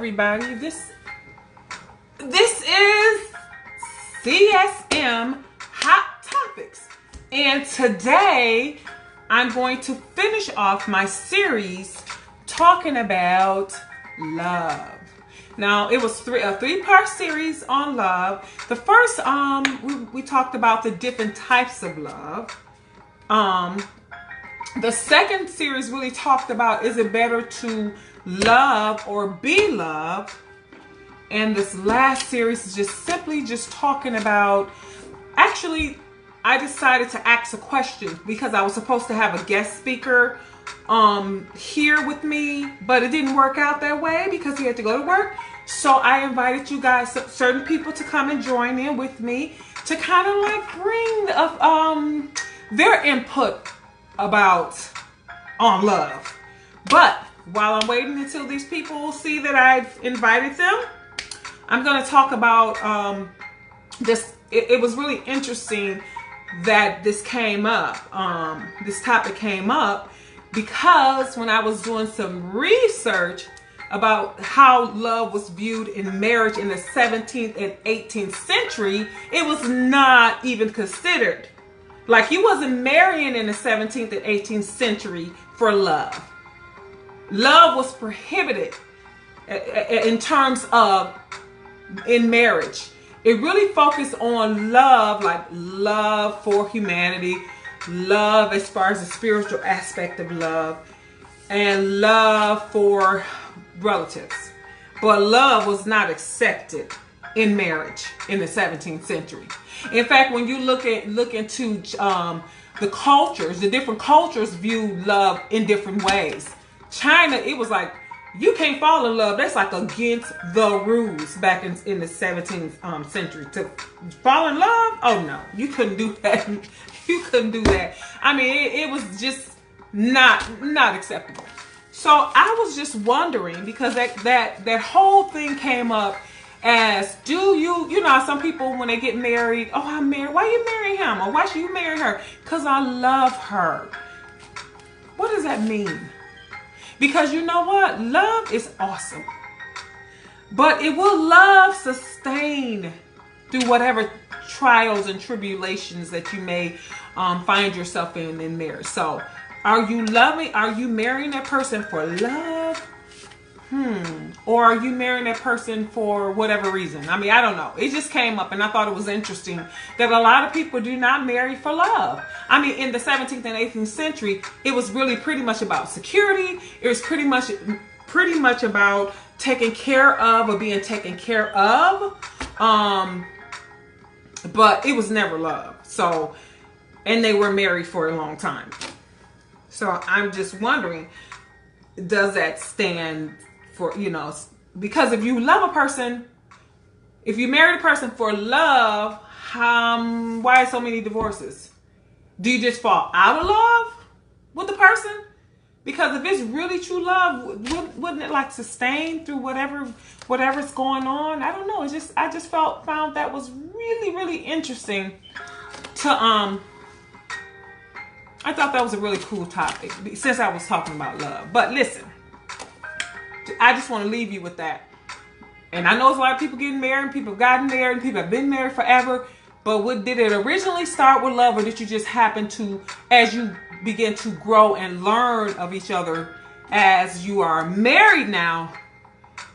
everybody. This is CSM Hot Topics. And today I'm going to finish off my series talking about love. Now, it was a three-part series on love. The first, we talked about the different types of love. The second series really talked about, is it better to love or be loved? And this last series is just simply talking about, actually, I decided to ask a question because I was supposed to have a guest speaker here with me, but it didn't work out that way because he had to go to work. So I invited you guys, certain people, to come and join in with me to kind of like bring their input about love. But while I'm waiting until these people see that I've invited them, I'm going to talk about this. It was really interesting that this came up. This topic came up because when I was doing some research about how love was viewed in marriage in the 17th and 18th century, it was not even considered. Like, you wasn't marrying in the 17th and 18th century for love. Love was prohibited in terms of in marriage. It really focused on love, like love for humanity, love as far as the spiritual aspect of love, and love for relatives. But love was not accepted in marriage in the 17th century. In fact, when you look into the cultures, the different cultures view love in different ways. China, it was like, you can't fall in love. That's like against the rules back in the 17th century. To fall in love? Oh no, you couldn't do that. You couldn't do that. I mean, it was just not acceptable. So I was just wondering, because that whole thing came up as, do you know, some people when they get married, oh, I'm married. Why you marry him? Or why should you marry her? Because I love her. What does that mean? Because you know what? Love is awesome. But it will love sustain through whatever trials and tribulations that you may find yourself in marriage. So are you marrying that person for love? Or are you marrying that person for whatever reason? I mean, I don't know. It just came up and I thought it was interesting that a lot of people do not marry for love. I mean, in the 17th and 18th century, it was really pretty much about security. It was pretty much about taking care of or being taken care of. But it was never love. So, and they were married for a long time. So I'm just wondering, does that stand for, you know, because if you love a person, if you marry a person for love, why so many divorces? Do you just fall out of love with the person? Because if it's really true love, wouldn't it like sustain through whatever's going on? I don't know. I just found that was really, really interesting to I thought that was a really cool topic since I was talking about love. But listen, I just want to leave you with that. And I know there's a lot of people getting married, and people have gotten married, and people have been married forever. But did it originally start with love, or did you just happen to, as you begin to grow and learn of each other as you are married now,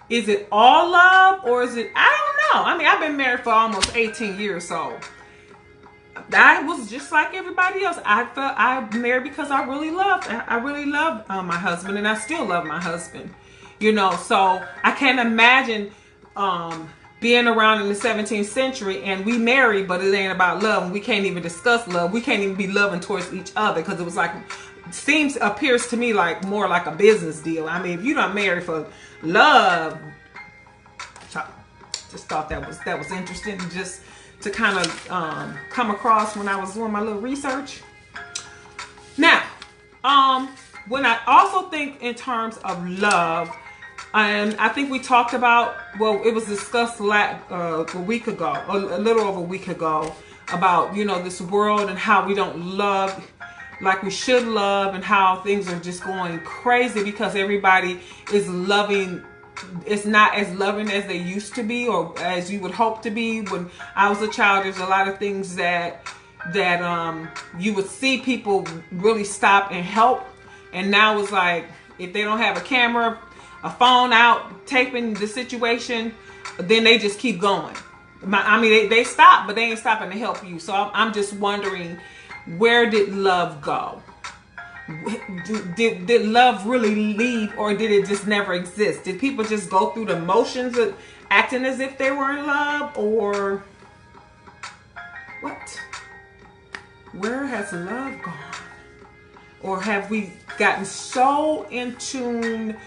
is it all love, or is it, I don't know. I mean, I've been married for almost 18 years, so I was just like everybody else. I married because I really loved my husband, and I still love my husband. You know, so I can't imagine being around in the 17th century and we married, but it ain't about love, and we can't even discuss love. We can't even be loving towards each other, because it was like, appears to me like more like a business deal. I mean, if you're not married for love, just thought that was interesting just to kind of come across when I was doing my little research. Now, when I also think in terms of love, and I think we talked about, well, it was discussed a week ago, a little over a week ago, about, you know, this world and how we don't love like we should love, and how things are just going crazy because everybody is loving it's not as loving as they used to be, or as you would hope to be. When I was a child, there's a lot of things that you would see people really stop and help, and now it's like, if they don't have a camera, a phone out taping the situation, then they just keep going. I mean, they stop, but they ain't stopping to help you. So I'm just wondering, where did love go? Did love really leave, or did it just never exist? Did people just go through the motions of acting as if they were in love, or what? Where has love gone? Or have we gotten so in tune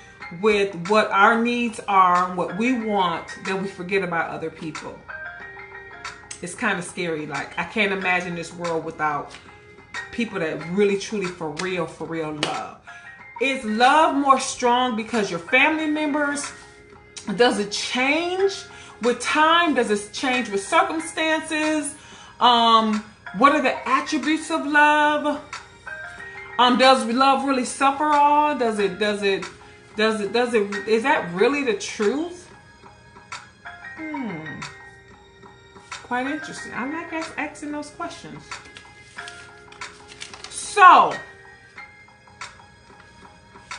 with what our needs are and what we want that we forget about other people? It's kind of scary. Like, I can't imagine this world without people that really, truly, for real love. Is love more strong because you're family members? Does it change with time? Does it change with circumstances? What are the attributes of love? Does love really suffer all? Is that really the truth? Quite interesting. I like asking those questions. So,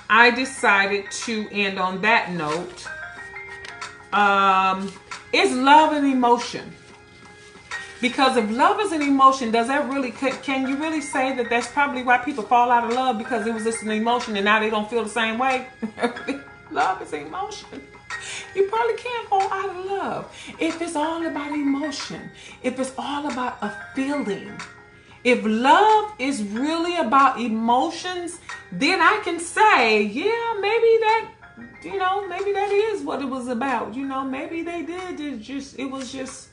I decided to end on that note. Is love an emotion? Because if love is an emotion, does that really, can you really say that that's probably why people fall out of love, because it was just an emotion and now they don't feel the same way? Love is an emotion. You probably can't fall out of love if it's all about emotion, if it's all about a feeling. If love is really about emotions, then I can say, yeah, maybe that, maybe that is what it was about. Maybe they did. It was just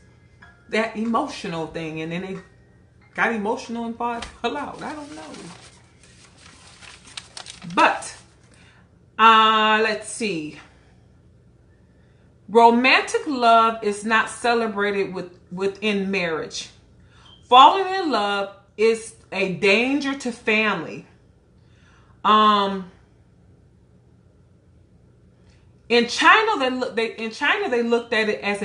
that emotional thing, and then they got emotional and fell out. I don't know. But let's see. Romantic love is not celebrated within marriage. Falling in love is a danger to family. In China, they looked at it as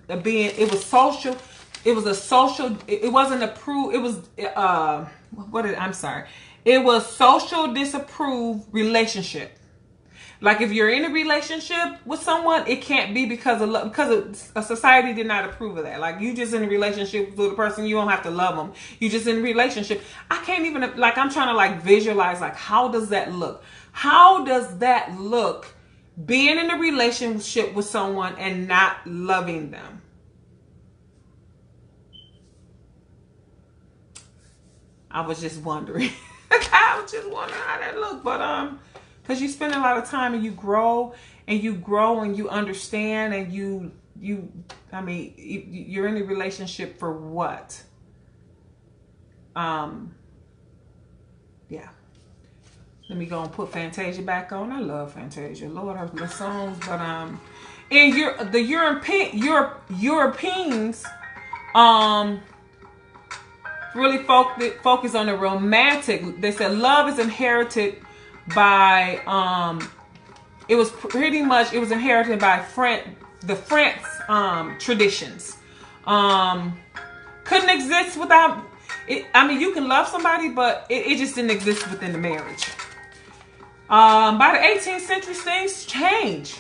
a being. It was social. It was a social. It wasn't approved. It was I'm sorry. It was social disapproved relationship. Like, if you're in a relationship with someone, it can't be because of love, because a society did not approve of that. Like, you just in a relationship with a person, you don't have to love them. You just in a relationship. I can't even, I'm trying to visualize, how does that look? How does that look, being in a relationship with someone and not loving them? I was just wondering. I was just wondering how that looked, but because you spend a lot of time and you grow and you understand, and you're in a relationship for what? Yeah. Let me go and put Fantasia back on. I love Fantasia. Lord, her songs, but and the Europeans really focus on the romantic. They said love is inherited by it was inherited by the France traditions. Couldn't exist without it. You can love somebody, but it just didn't exist within the marriage. By the 18th century, things change,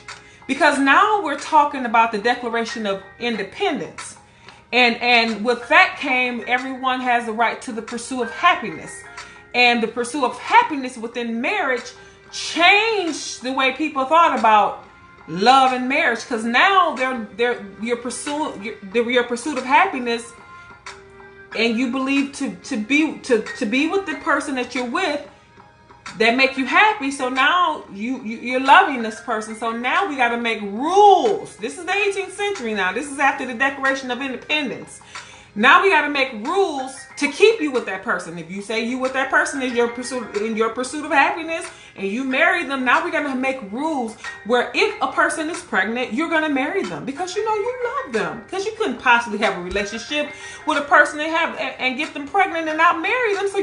because now we're talking about the Declaration of Independence, and with that came, everyone has the right to the pursuit of happiness. And the pursuit of happiness within marriage changed the way people thought about love and marriage, because now your pursuit of happiness, and you believe to be with the person that you're with that make you happy. So now you're loving this person. So now we got to make rules. This is the 18th century now. This is after the Declaration of Independence. Now we got to make rules to keep you with that person. If you say you with that person in your pursuit of happiness and you marry them, now we're going to make rules where if a person is pregnant, you're going to marry them because you know you love them. Because you couldn't possibly have a relationship with a person and get them pregnant and not marry them. So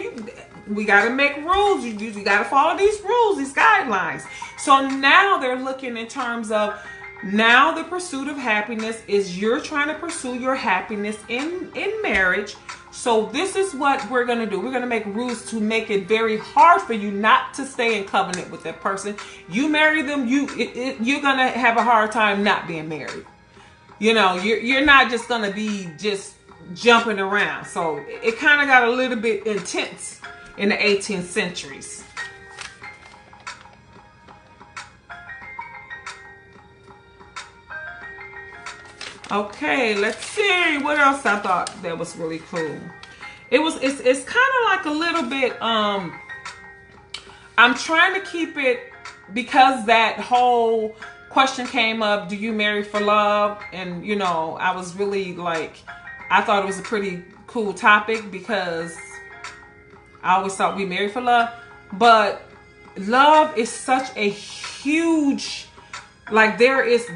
we got to make rules. You got to follow these rules, these guidelines. So now they're looking in terms of, now the pursuit of happiness is you're trying to pursue your happiness in marriage. So this is what we're going to do. We're going to make rules to make it very hard for you not to stay in covenant with that person. You marry them, you're going to have a hard time not being married. You know, you're not just going to be just jumping around. So it kind of got a little bit intense in the 18th centuries. Okay, let's see what else I thought that was really cool. It's kind of like a little bit I'm trying to keep it, because that whole question came up, do you marry for love? And you know, I was really like, I thought it was a pretty cool topic because I always thought we married for love, but love is such a huge, like there's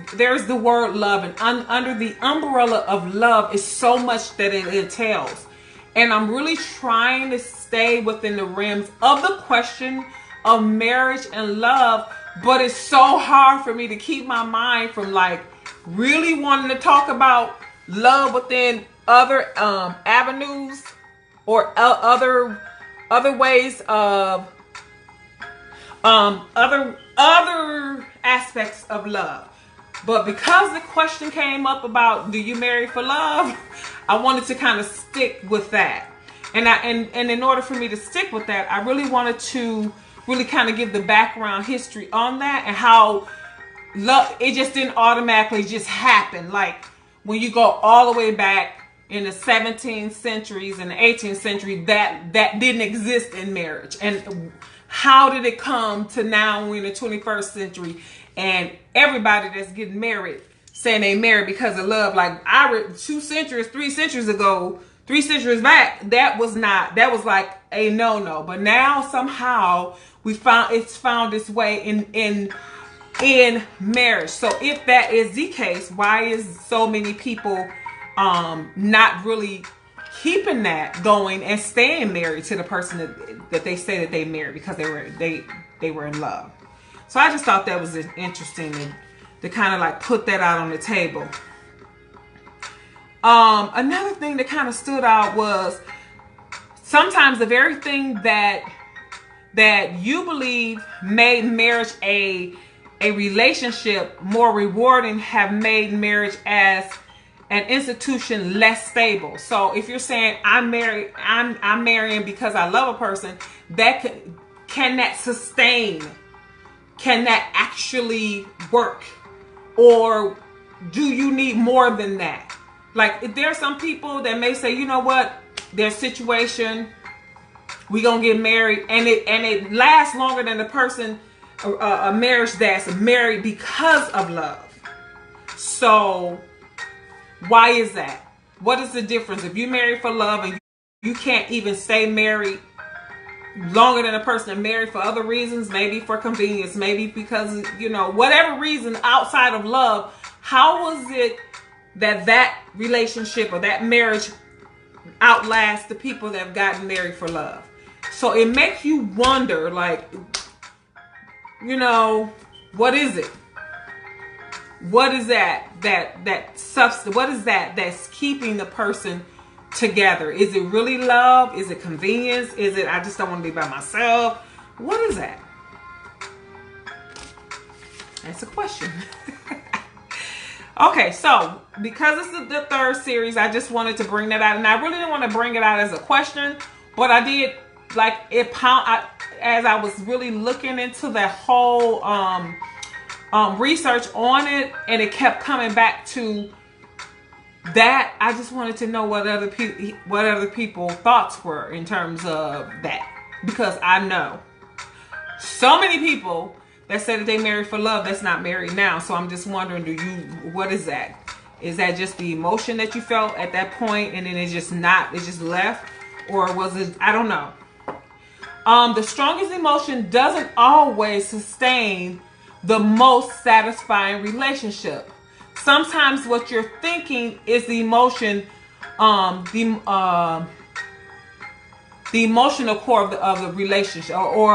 the word love, and under the umbrella of love is so much that it entails. And I'm really trying to stay within the rims of the question of marriage and love, but it's so hard for me to keep my mind from like really wanting to talk about love within other avenues or other ways of other aspects of love. But because the question came up about do you marry for love, I wanted to kind of stick with that. And in order for me to stick with that, I really wanted to really kind of give the background history on that and how love, it just didn't automatically just happen. Like when you go all the way back in the 17th centuries and the 18th century, that didn't exist in marriage. And how did it come to now we're in the 21st century and everybody that's getting married saying they married because of love? Like 3 centuries ago, 3 centuries back, that was like a no-no. But now somehow it's found its way in marriage. So if that is the case, why is so many people not really keeping that going and staying married to the person that they say that they married because they were in love? So I just thought that was interesting to kind of like put that out on the table. Another thing that kind of stood out was sometimes the very thing that you believe made marriage a relationship more rewarding have made marriage as an institution less stable. So if you're saying I'm marrying because I love a person, can that sustain? Can that actually work? Or do you need more than that? Like if there are some people that may say, you know what, their situation, we gonna get married, and it lasts longer than the person, a marriage that's married because of love. So why is that? What is the difference? If you marry for love and you can't even stay married longer than a person that married for other reasons, maybe for convenience, maybe because, you know, whatever reason outside of love, how was it that relationship or that marriage outlasts the people that have gotten married for love? So it makes you wonder, like, you know, what is it? What is that substance? What is that's keeping the person together? Is it really love? Is it convenience? Is it I just don't want to be by myself? What is that? That's a question. Okay, so because it's the third series, I just wanted to bring that out, and I really didn't want to bring it out as a question, but I did like it. As I was really looking into the whole research on it, and it kept coming back to that. I just wanted to know what other people thoughts were in terms of that, because I know so many people that say that they married for love that's not married now. So I'm just wondering, what is that? Is that just the emotion that you felt at that point and then it just left? Or was it, I don't know. The strongest emotion doesn't always sustain the most satisfying relationship. Sometimes what you're thinking is the emotion, the emotional core of the relationship, or